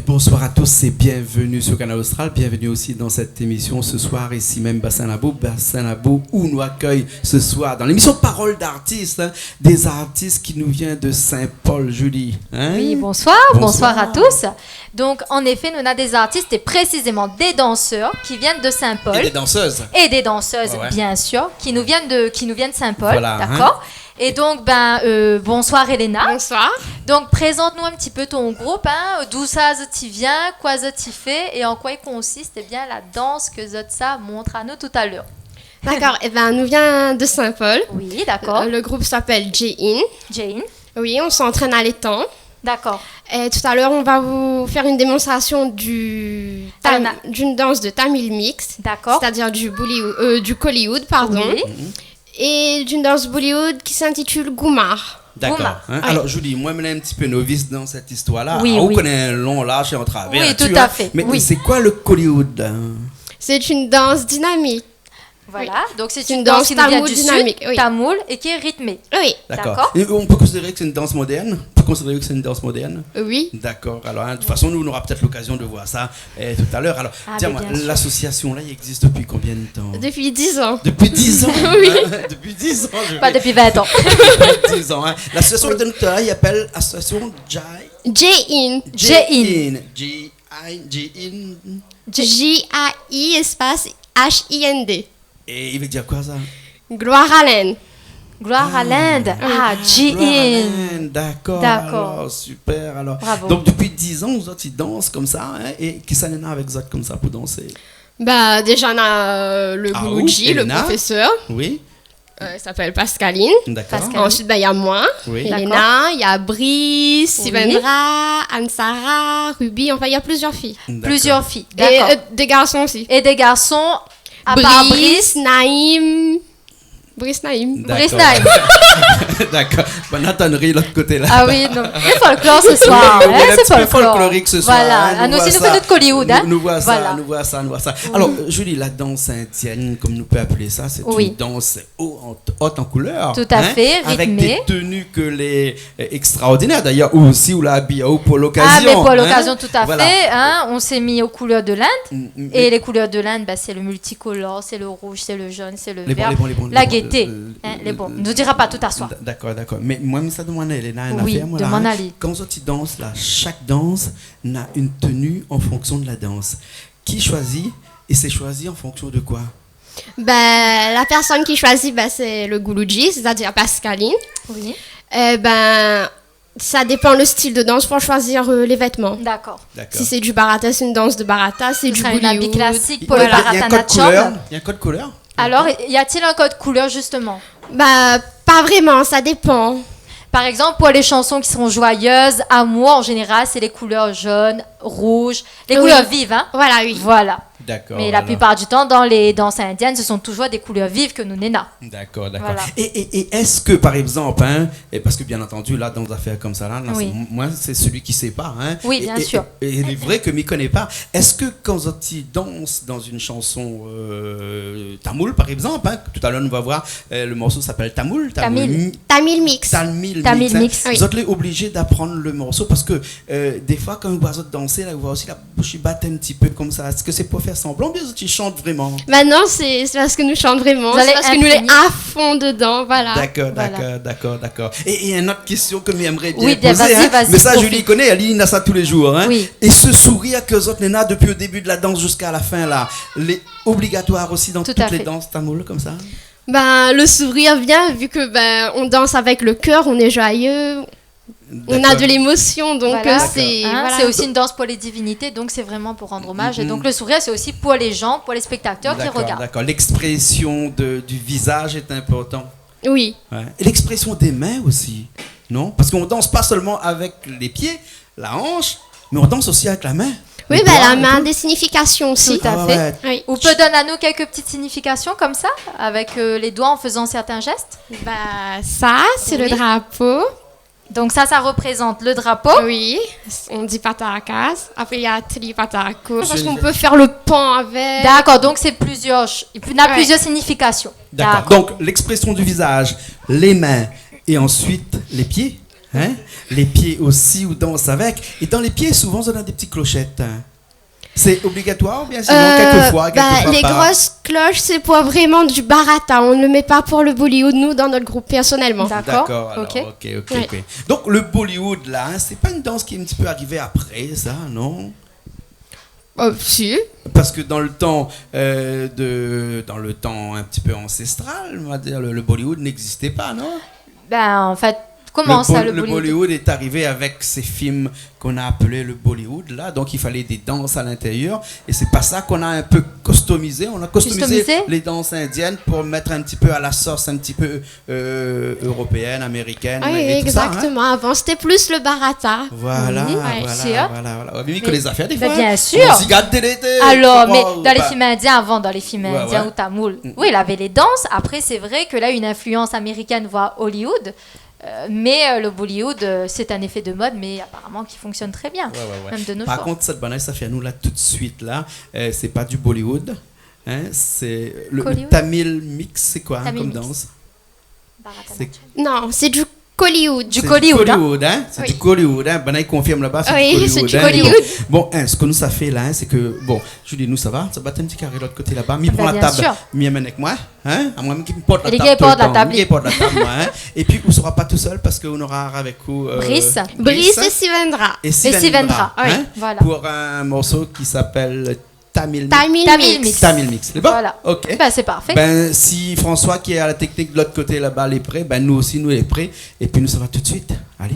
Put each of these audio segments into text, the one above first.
Bonsoir à tous et bienvenue sur Canal Austral, bienvenue aussi dans cette émission ce soir, ici même Bassin Labo où nous accueille ce soir dans l'émission Parole d'artistes, des artistes qui nous viennent de Saint-Paul, Julie. Oui, bonsoir à tous. Donc en effet, nous avons des artistes et précisément des danseurs qui viennent de Saint-Paul. Et des danseuses. Et des danseuses, bien sûr, qui nous viennent de Saint-Paul, voilà, d'accord. Et donc, bonsoir Elena. Bonsoir. Donc, présente-nous un petit peu ton groupe, d'où ça tu viens, quoi ça tu fais et en quoi il consiste bien la danse que ça montre à nous tout à l'heure. D'accord, nous vient de Saint-Paul. Oui, d'accord. Le groupe s'appelle Jane. Jane. Oui, on s'entraîne à l'étang. D'accord. Et tout à l'heure, on va vous faire une démonstration d'une danse de Tamil Mix. D'accord. C'est-à-dire du Kollywood, pardon. Oui. Et d'une danse Bollywood qui s'intitule Goumar. D'accord. Alors, Julie, moi, je suis un petit peu novice dans cette histoire-là. Oui, on connaît un long, large et en travers. Oui, tout à fait. Mais c'est quoi le Kollywood? C'est une danse dynamique. Voilà, donc c'est une danse qui nous vient du dynamique, sud, tamoul, et qui est rythmée. Oui. D'accord. Et on peut considérer que c'est une danse moderne? Oui. D'accord. Alors, de toute façon, nous, on aura peut-être l'occasion de voir ça tout à l'heure. Alors, dis-moi, l'association, là, il existe depuis combien de temps? Depuis 10 ans. Depuis 10 ans? Oui. Depuis 10 ans, Pas depuis 20 ans. Depuis 10 ans, L'association de notre il appelle Association J-In. J-In. J-A-I espace H-I-N-D. Et il veut dire quoi ça? Gloire à l'Inde. Gloire à l'Inde. J-In. D'accord. Alors, super. Alors. Bravo. Donc depuis 10 ans, vous autres, ils dansent comme ça. Et qui s'en est avec vous autres comme ça pour danser? Déjà, on a le Goulouji, le professeur. Oui. Il s'appelle Pascaline. D'accord. Ensuite, il y a moi, Elena, il y a Brice, Sivendra, Ansara, Ruby. Enfin, il y a plusieurs filles. Plusieurs filles. D'accord. Et des garçons aussi. Et des garçons, à part Brice, Naïm. D'accord. Nathan rit l'autre côté là. Ah oui, non. C'est folklore ce soir. C'est folklorique ce soir. Voilà. Nous aussi, nous faisons notre Kollywood. Nous voit ça. Alors, Julie, la danse indienne, comme nous peut appeler ça, c'est une danse haute en couleur. Tout à fait, rythmée. Avec des tenues que les extraordinaires d'ailleurs, ou aussi, ou la habille pour l'occasion. Ah, mais pour l'occasion, tout à fait. On s'est mis aux couleurs de l'Inde. Et les couleurs de l'Inde, c'est le multicolore, c'est le rouge, c'est le jaune, c'est le vert. La gaieté. Les bons. Ne nous dira pas tout à soi. D'accord. Mais moi, ça demande à Elena une affaire. Moi, demande à lui. Quand tu danses, là, chaque danse a une tenue en fonction de la danse. Qui choisit? Et c'est choisi en fonction de quoi? La personne qui choisit, c'est le Goulouji, c'est-à-dire Pascaline. Oui. Ça dépend le style de danse pour choisir les vêtements. D'accord. Si c'est du Bharata, c'est une danse de Bharata. C'est du Bollywood. Un habit classique pour le Bharatanatyam. Il y a un code couleur? Alors, y a-t-il un code couleur justement? Pas vraiment, ça dépend. Par exemple, pour les chansons qui sont joyeuses, amour, en général, c'est les couleurs jaunes, rouges, les couleurs vives, Voilà, oui. Voilà. D'accord. Mais la plupart du temps, dans les danses indiennes, ce sont toujours des couleurs vives que nous néna. D'accord. Voilà. Et est-ce que, par exemple, et parce que bien entendu, là, dans des affaires comme ça, moi, c'est celui qui sait pas. Oui, bien sûr. Et il est vrai que je m'y connais pas. Est-ce que quand tu danses dans une chanson tamoul, par exemple, tout à l'heure, on va voir, le morceau s'appelle Tamil Mix. Mix. Vous êtes obligé d'apprendre le morceau parce que des fois, quand vous voyez danser, là, vous voyez aussi la bouche batte un petit peu comme ça. Est-ce que c'est pour faire semblant, bien tu chantes vraiment? Non, c'est parce que nous chantons vraiment. C'est parce que nous sommes à fond dedans, voilà. D'accord. Et une autre question que j'aimerais bien poser. Vas-y, mais ça, Julie connaît, elle a ça tous les jours. Oui. Et ce sourire que vous avez depuis le début de la danse jusqu'à la fin, là, il est obligatoire aussi dans toutes les danses tamoul comme ça? Le sourire vient vu que on danse avec le cœur, on est joyeux. On a de l'émotion, donc c'est aussi une danse pour les divinités, donc c'est vraiment pour rendre hommage. Et donc le sourire, c'est aussi pour les gens, pour les spectateurs qui regardent. D'accord, l'expression du visage est important. Oui. Ouais. Et l'expression des mains aussi, non? Parce qu'on danse pas seulement avec les pieds, la hanche, mais on danse aussi avec la main. Oui, la main, des significations aussi. Tout à fait. Oui. Ou peut donner à nous quelques petites significations comme ça, avec les doigts en faisant certains gestes? Ça, c'est le drapeau. Donc ça représente le drapeau. Oui, on dit patacas. Après, il y a tripataco. Parce qu'on peut faire le pan avec. D'accord, donc c'est plusieurs significations. D'accord. Donc l'expression du visage, les mains et ensuite les pieds. Hein? Les pieds aussi, on danse avec. Et dans les pieds, souvent, on a des petites clochettes. C'est obligatoire ou bien sinon quelquefois les pas. Grosses cloches, c'est pour vraiment du barata. On ne le met pas pour le Bollywood, nous, dans notre groupe, personnellement. D'accord. Alors, ok. Ok. Donc le Bollywood, là, c'est pas une danse qui est un petit peu arrivée après, ça, non? Si. Parce que dans le temps dans le temps un petit peu ancestral, on va dire, le Bollywood n'existait pas, non? En fait, comment ça, le Bollywood est arrivé avec ces films qu'on a appelés le Bollywood, là. Donc, il fallait des danses à l'intérieur. Et c'est pas ça qu'on a un peu customisé. On a customisé les danses indiennes pour mettre un petit peu à la sauce, un petit peu européenne, américaine. Oui, et exactement. Tout ça, hein. Avant, c'était plus le barata. Voilà. Mais les affaires des fois. Bien sûr. On s'y garde l'été. Alors, mais dans les films indiens, dans les films indiens ou tamouls, oui, il avait les danses. Après, c'est vrai que là, une influence américaine voit Hollywood. Mais le Bollywood, c'est un effet de mode, mais apparemment qui fonctionne très bien, même de nos jours. Par contre, cette banane, ça fait à nous là tout de suite là, c'est pas du Bollywood, hein, c'est le Tamil mix, c'est quoi comme danse? Non, c'est du Kollywood. Du Kollywood, hein? C'est du Kollywood, hein? Banane confirme là-bas, c'est du Kollywood. C'est du Kollywood. Bon, ce que nous ça fait là, c'est que bon, je dis nous ça va un petit carré de l'autre côté là-bas, mi prend la table, mi amène avec moi, hein? À moi qui me porte la table. Les porte la table. Hein? Et puis on sera pas tout seul parce qu'on aura avec vous Brice et Sivendra. Hein? Voilà. Pour un morceau qui s'appelle Tamil Mix. C'est bon? Voilà. Ok. C'est parfait. Si François qui est à la technique de l'autre côté là-bas est prêt, nous aussi nous est prêt. Et puis nous ça va tout de suite. Allez.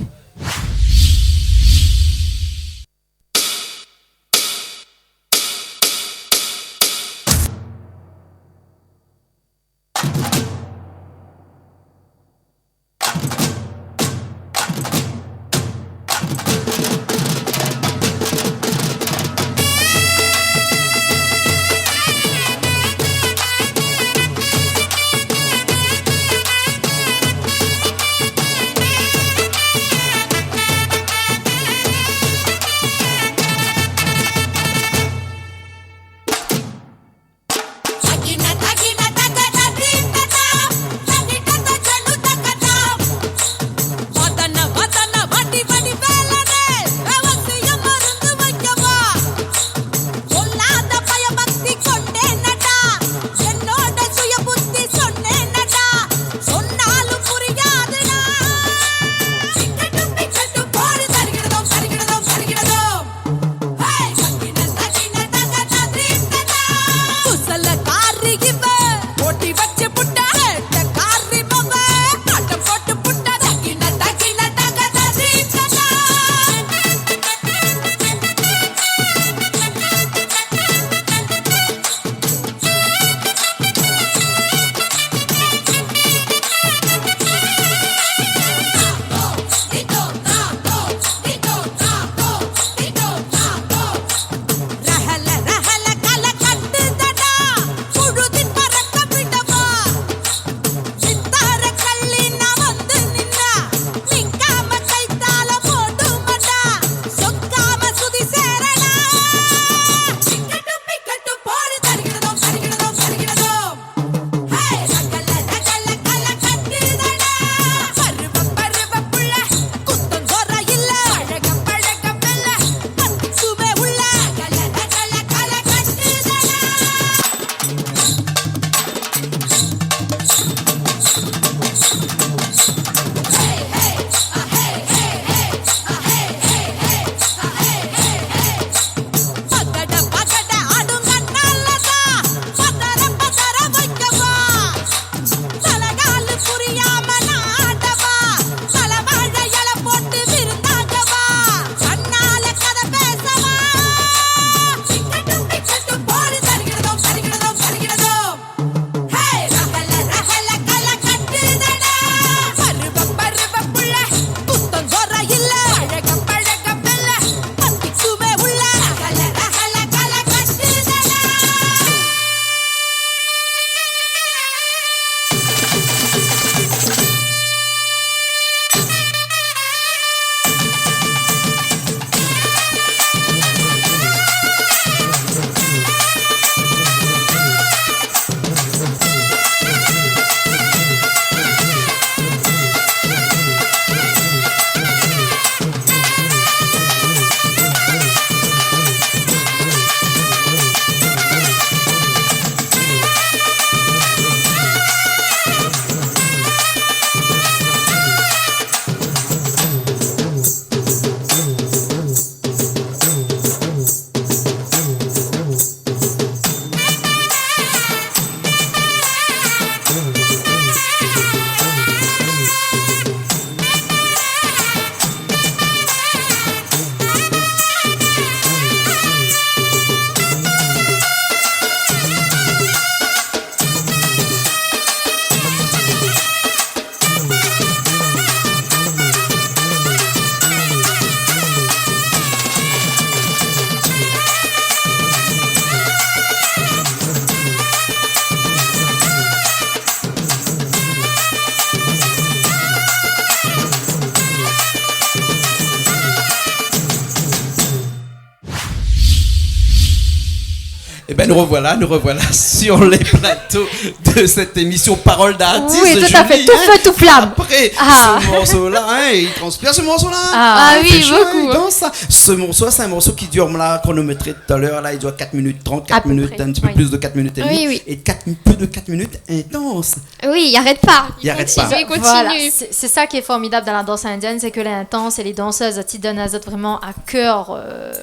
Eh bien, nous revoilà sur les plateaux de cette émission Parole d'artiste. Oui, tout à fait, tout feu, tout flamme. Après ce morceau-là, hein, il transpire ce morceau-là. Ah oui, chaud, beaucoup. il danse, ça. Ce morceau, c'est un morceau qui dure, là, chronométré tout à l'heure, là, il dure 4 minutes 30, 4 minutes, près, un petit peu plus de 4 minutes et demie. Oui, oui. Et peu de 4 minutes intenses. Oui, il arrête pas. Il arrête pas. Il continue. Voilà, c'est ça qui est formidable dans la danse indienne, c'est que les intenses et les danseuses qui donnent à vraiment à cœur,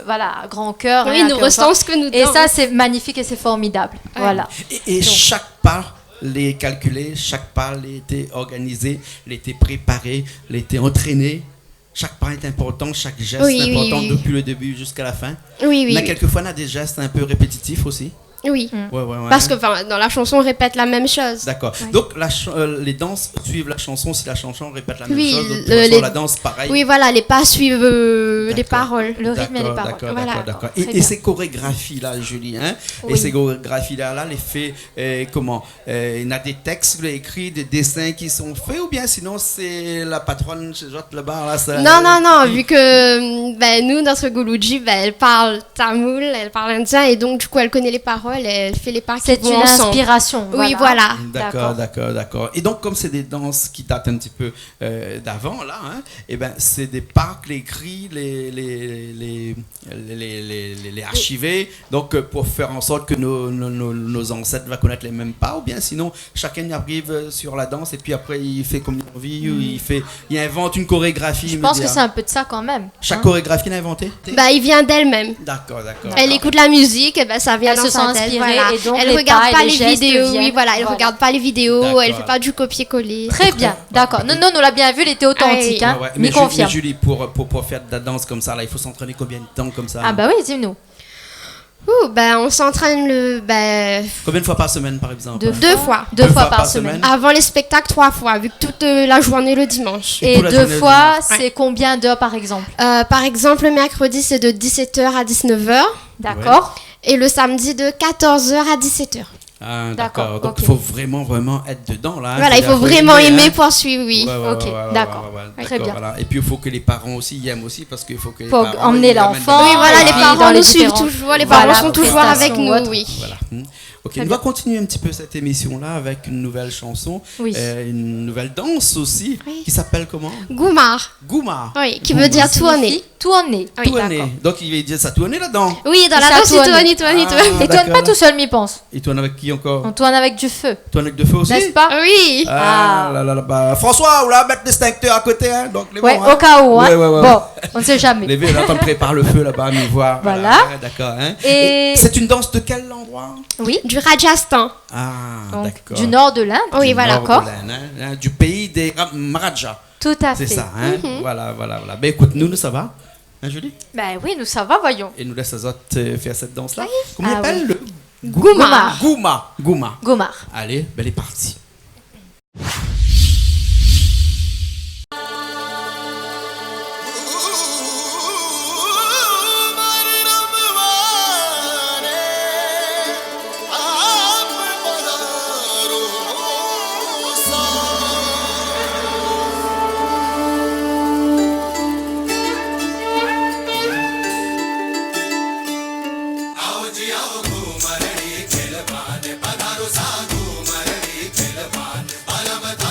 à grand cœur. Oui, hein, nous à cœur ressentons fort. ce que nous Et dansons. ça, c'est magnifique et c'est formidable. Ouais. Voilà. Et chaque pas l'est calculé, chaque pas l'était organisé, l'était préparé, l'était entraîné. Chaque pas est important, chaque geste est important depuis le début jusqu'à la fin. Oui, oui. Mais quelquefois, on a des gestes un peu répétitifs aussi. Oui. Ouais. Parce que dans la chanson, on répète la même chose. D'accord. Ouais. Donc, les danses suivent la chanson. Si la chanson répète la même Oui, chose, donc, la danse, pareil. Oui, voilà, les pas suivent les paroles. Le rythme et les paroles. Voilà. D'accord. Très Et bien. ces chorégraphies-là, Julie, hein, Oui. et ces chorégraphies-là, les fait comment Il y a des textes écrits, des dessins qui sont faits, ou bien sinon c'est la patronne chez Jot là-bas là, ça, Non, vu que nous, notre Gouloudji, elle parle tamoul, elle parle indien, et donc du coup, elle connaît les paroles, elle fait les pas qui C'est vont une ensemble. inspiration. Oui, voilà. D'accord. Et donc, comme c'est des danses qui datent un petit peu d'avant, là, hein, et ben, c'est des pas que les cris, les archivés, donc pour faire en sorte que nos ancêtres vont connaître les mêmes pas, ou bien sinon, chacun y arrive sur la danse, et puis après, il fait comme il a envie, ou il invente une chorégraphie. Je pense que c'est un peu de ça quand même. Chaque chorégraphie l'a inventé. Il vient d'elle-même. D'accord. Elle écoute la musique, et ça vient Elle dans se sa sent tête. inspirée, Voilà. et donc Elle les regarde pas et pas les les gestes vidéos. viennent. Oui, voilà, elle Voilà. regarde pas les vidéos, D'accord. elle fait pas du copier-coller. Très bien, d'accord. Non, nous l'a bien vu, il était authentique. Ah Hein. Ouais. Mais Mais confirme. Julie, pour faire de la danse comme ça, là, il faut s'entraîner combien de temps comme ça? Ah bah oui, dis-nous. On s'entraîne Combien de fois par semaine, par exemple? deux fois. Deux fois par semaine. Avant les spectacles, 3 fois, vu que toute la journée le dimanche. Et toute la 2 journée, fois, le c'est combien d'heures par exemple? Par exemple, le mercredi, c'est de 17h à 19h. D'accord. Et le samedi, de 14h à 17h. Ah, D'accord, d'accord. Donc, ok. il faut vraiment être dedans, là. Voilà, il faut vraiment aimer pour suivre, oui. Ok, d'accord. Très bien. Voilà. Et puis, il faut que les parents aussi y aiment aussi, parce qu'il faut que les Faut parents emmener y amènent l'enfant. de la- Oui, voilà, et les puis parents dans les nous suivent différents- toujours, les Voilà, parents sont toujours avec prestations nous, ou autres. oui. Voilà. Ok, Très on bien. va continuer un petit peu cette émission-là avec une nouvelle chanson, Oui. une nouvelle danse aussi, Oui. qui s'appelle comment? Goumar, Gouma. oui, qui veut dire tourner. Tourner. Oui, Tourner. d'accord. Donc, il va dire ça tourner là-dedans. Oui, dans la Ça danse, il tourne. tourne, il tourne, il Ah. tourne. Et tourne D'accord. pas tout seul, m'y pense. Il tourne avec qui encore? On tourne avec du feu. Tourne avec de feu aussi? N'est-ce pas? Oui. Ah, là, bah, François, ou là, mettre l'extincteur à côté, hein, donc les Ouais, bons, hein. au cas où. Hein. Ouais. Bon, on ne sait jamais. Les vieux, là, on prépare le feu là-bas, mais voir. Voilà. Ouais, d'accord. Hein. Et- C'est une danse de quel endroit? Oui. Du Rajasthan. Ah, Donc, d'accord. du nord de l'Inde. Oui, Du voilà. nord de D'accord. l'Inde, hein, du pays des Maharajas. Tout à fait. C'est ça, hein. Voilà. Ben écoute, nous, ça va, hein, Julie? Ben oui, nous ça va, voyons. Et nous laisse les autres faire cette danse-là. Comment Ah on appelle le Goumar. Gouma. Gomar. Allez, ben, elle est partie. Bala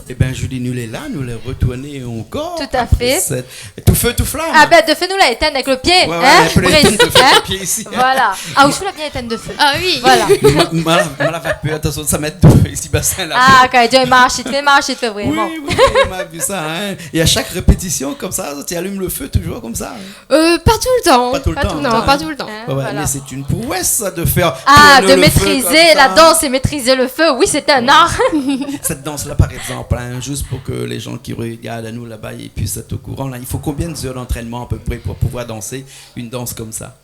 Eh bien, Julie, nous est là, nous les retourner encore. Tout à fait. Tout feu, tout flamme. Ah ben, de feu, nous la éteindre avec le pied. Ouais, hein, ouais, Brice, de feu, hein. le pied ici. Voilà. Ah, où je la bien éteindre de feu. Ah oui. Voilà. Moi, la vapeur, attention, ça met de feu ici, bassin là. Ah, quand il marche, il te fait Oui, vraiment. oui, on m'a vu ça. Hein. Et à chaque répétition, comme ça, tu allumes le feu toujours comme ça. Pas tout le temps. Pas tout le temps. Non, hein. pas tout le temps. Hein, Ouais, ouais, voilà. mais c'est une prouesse ça, de faire. Ah, tourner de le feu maîtriser comme la ça. danse et maîtriser le feu, oui, c'est un art. Cette danse-là, par exemple, hein, juste pour que les gens qui regardent à nous là-bas ils puissent être au courant, là, il faut combien d'heures d'entraînement à peu près pour pouvoir danser une danse comme ça?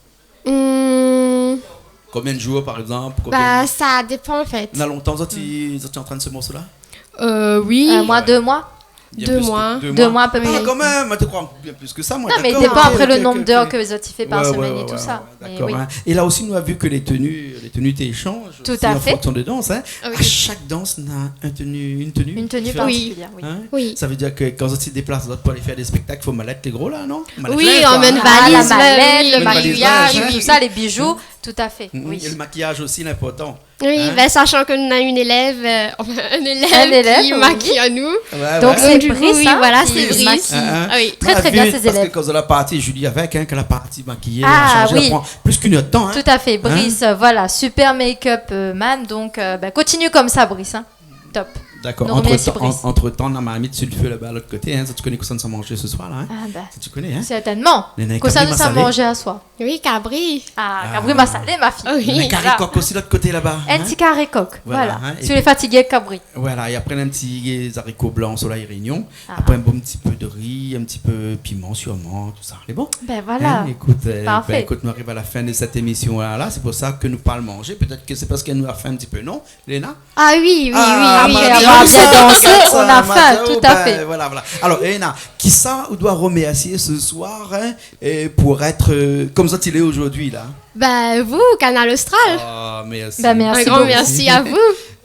Combien de jours, par exemple? Bah, ça dépend en fait. On a longtemps, tu es en train de ce morceau-là? Oui. Un mois, 2 mois. Bien 2 plus que mois. 2 mois à peu près. Ah, quand même, tu crois bien plus que ça, moi. Non, mais il d'accord, dépend ok, après ok, le ok, nombre ok. d'heures que vous avez fait par Ouais, semaine ouais, et tout ouais, ça. ouais, Mais d'accord, oui. hein. Et là aussi, nous avons vu que les tenues t'échangent. Tout aussi à en fait. fonction de danse. Hein. Ah oui. À chaque danse, on a une tenue. Une tenue différente. particulière, oui. Hein. Oui. Ça veut dire que quand on se déplace pour aller faire des spectacles, il faut mallette les gros là, non? Mallette Oui, lèvres, on quoi, mène hein. Ah, la valise, mallette, oui. le Une valise maquillage, linge, tout hein. ça, les bijoux, tout à fait. Et Oui. le maquillage aussi, l'important. Oui, Hein? ben, sachant que nous avons une élève, un élève, Un élève, qui oui. maquille à nous. Ouais, Donc, ouais. c'est du coup, Brice, oui, hein, voilà, qui c'est Brice. maquille. Ah oui. Très, On a très bien, vu, ces parce élèves. que quand on a parti, Julie avec, hein, que la partie maquillée, Ah, a changé, oui. elle prend plus qu'une heure de temps. Hein. Tout à fait, Brice, voilà, super make-up man, donc ben, continue comme ça, Brice, hein. Top. D'accord. Nous remercions Brice. Entre-temps, on a mis sur le feu là-bas à l'autre côté. Hein. Ça, tu connais que ça nous a mangé ce soir là. Hein. Ah ben, Ça, tu connais, hein? certainement. Les nains Que ça cabri nous a massalés. mangé à soi. Oui, Cabri. Ah, Cabri m'a salé, ma fille. Ah oui. Les carré coq aussi de l'autre côté là-bas. Un hein. petit carré coq, Voilà, voilà. hein, et Tu les fatigués, Cabri. Voilà, et après un petit haricots blancs sur la réunion. Ah. Après un bon petit peu de riz, un petit peu piment sûrement, tout ça. C'est bon? Ben voilà. Hein, écoute, Parfait. écoute, nous arrivons à la fin de cette émission là. C'est pour ça que nous parlons manger. Peut-être que c'est parce qu'elle nous a fait un petit peu, non, Léna? Ah oui, oui, Ah, oui, après oui. avoir oui. bien dansé, on a faim, Mathieu, tout ben, à fait. Voilà, voilà. Alors, Léna, qui ça on doit remercier ce soir hein, et pour être comme ça qu'il est aujourd'hui là? Bah, vous, Canal Austral. Ah, merci. Ben, merci Un grand beaucoup. merci à vous.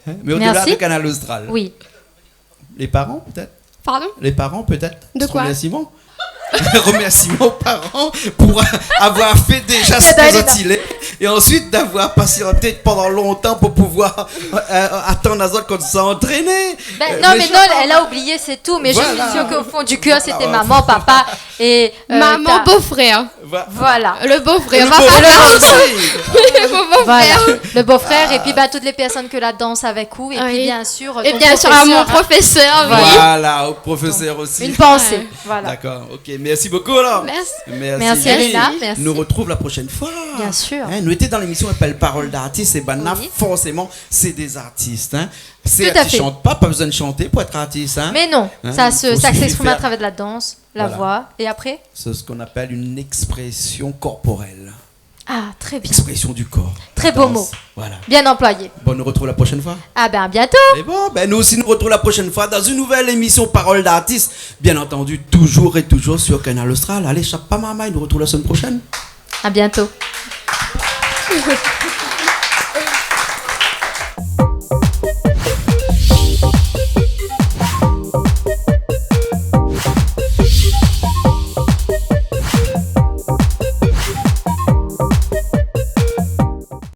Hein, mais au-delà Merci. de Canal Austral. Oui. Les parents, peut-être? Pardon? Les parents, peut-être? De quoi? Remerciements. Remerciements aux parents pour avoir fait déjà ce Léna. que il est et ensuite d'avoir patienté pendant longtemps pour pouvoir attendre les autres quand ils sont entraînés. Ben, non, mais non, elle a oublié, c'est tout. Mais je Voilà. suis sûre qu'au fond du cœur, c'était Voilà. maman, papa et. Maman, ta- beau-frère. Voilà. Le beau-frère. Le Pas beau-frère papa. aussi. Mon beau-frère. Voilà, le beau-frère et puis bah, toutes les personnes que la danse avec vous et puis Oui. bien sûr Et ton bien sûr à mon professeur, professeur, oui. Voilà, au professeur aussi. une pensée, Ouais. voilà. D'accord, ok, merci beaucoup alors. Merci. Merci, Julie. Léna, merci. Nous retrouve la prochaine fois. Bien sûr. Hein, nous étions dans l'émission appelle Parole d'artiste et ben là, Oui. forcément c'est des artistes. Hein. C'est Tout à tu fait. chantes pas besoin de chanter pour être artiste. Hein. Mais non, Hein, ça il faut s'exprime à suffire travers de la danse. la voix. Et après? C'est ce qu'on appelle une expression corporelle. Ah, très bien. Expression du corps. Très beau mot. Voilà. Bien employé. Bon, on nous retrouve la prochaine fois. Ah ben, à bientôt. Et bon, ben nous aussi nous retrouvons la prochaine fois dans une nouvelle émission Parole d'artiste. Bien entendu, toujours et toujours sur Canal Austral. Allez, Chapamama, nous retrouvons la semaine prochaine. À bientôt.